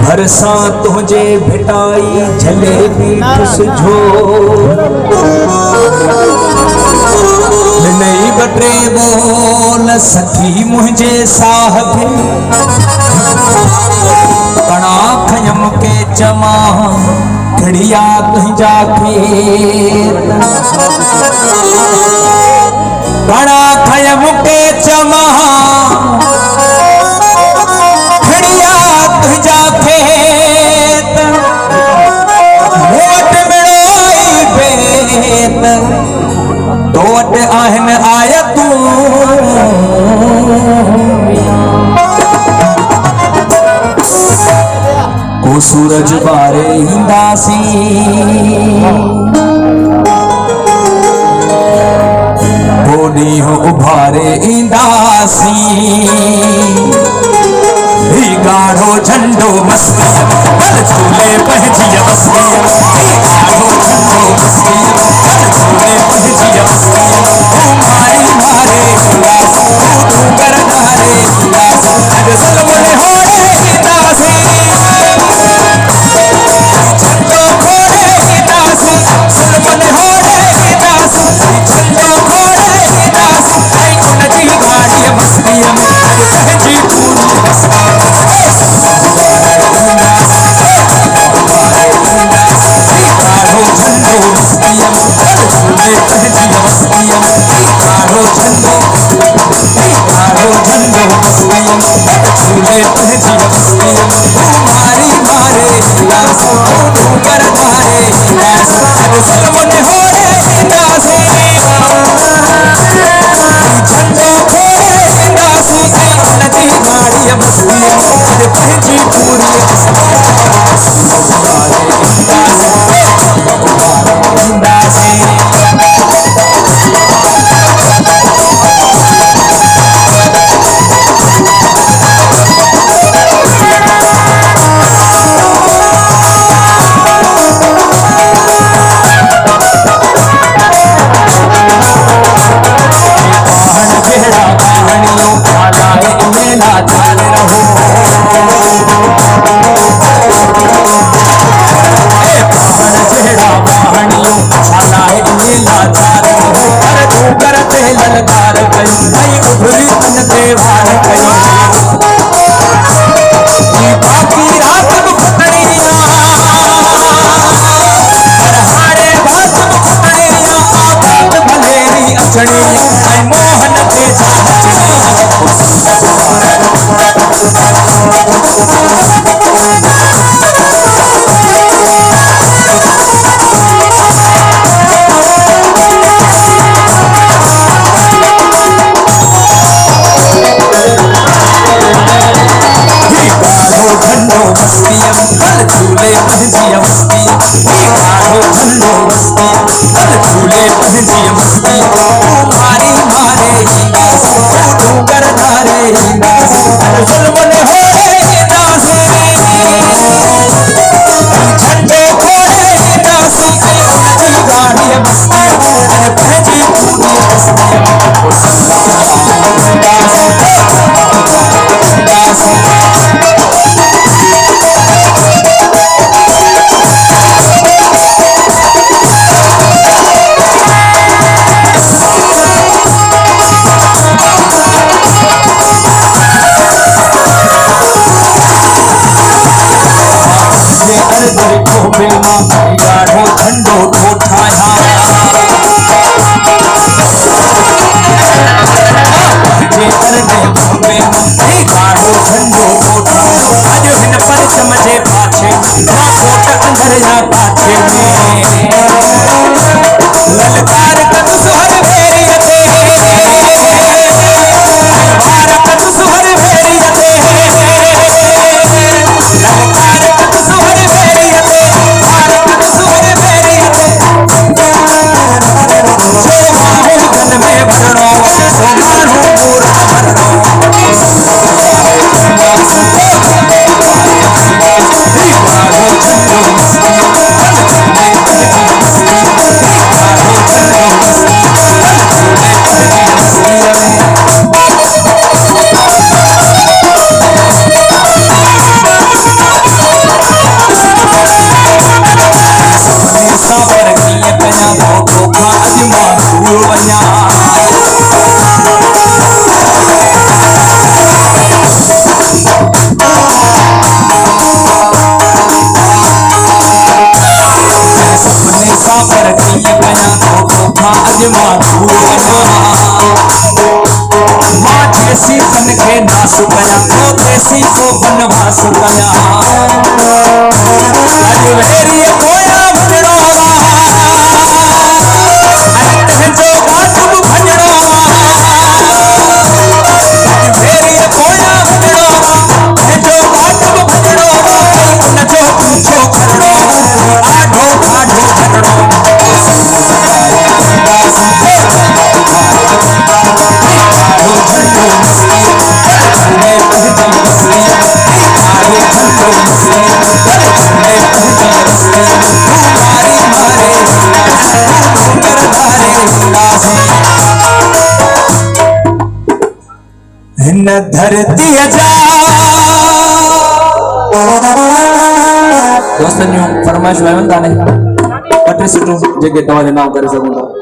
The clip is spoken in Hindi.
भरसा तुझे भेटाई जलेबी तुझो नहीं बटे बोल सखी मुझे साहब कणा खयम के चमा खड़िया तुझा खेत कणा खयम के चमा खड़िया तुझा खेत वोट मिलोई बेत तोट आहन आया तू को सूरज बारे इंदासी बोनी हो उभारे इंदासी गाढ़ो झंडो मस्ती बल झूले पहजिया मस्ती गाढ़ो झंडो मस्ती बल झूले पहजिया मस्ती मारे मारे तू कर नारे अग सलमने हो रे दासी झंडो खोड़े दासी सलमने हो रे दासी झंडो खोड़े दासी आई उनकी गाड़ी मस्ती में पहजी पूरी मस्ती गाढ़ो झंडो उठाया गाढ़ो झंडो उठा आज हिन पर समझे पाछे ना कोट अंदर या पाछे में ललकार कद सुहर भेरियते भारत कद सुहर भेरियते ललकार कद सुहर भेरियते भारत कद सुहर भेरियते जो माहौल गन में भरणो सो मानो पूरा भरणो गाढ़ो झंडो अजमा माँ जैसी तन के नास कया तो देसी को बनवास कया अरे वेरी कोया भजड़ो अरे जो बातुम भजड़ो वेरी कोया भजड़ो जो बातुम भजड़ो उन जो पूछो खड़ो आढो आढो झगड़ो धरती दोस्तों फरमाइश आयो ने पटे सीटू जगह तवाजे नाम करे सकूं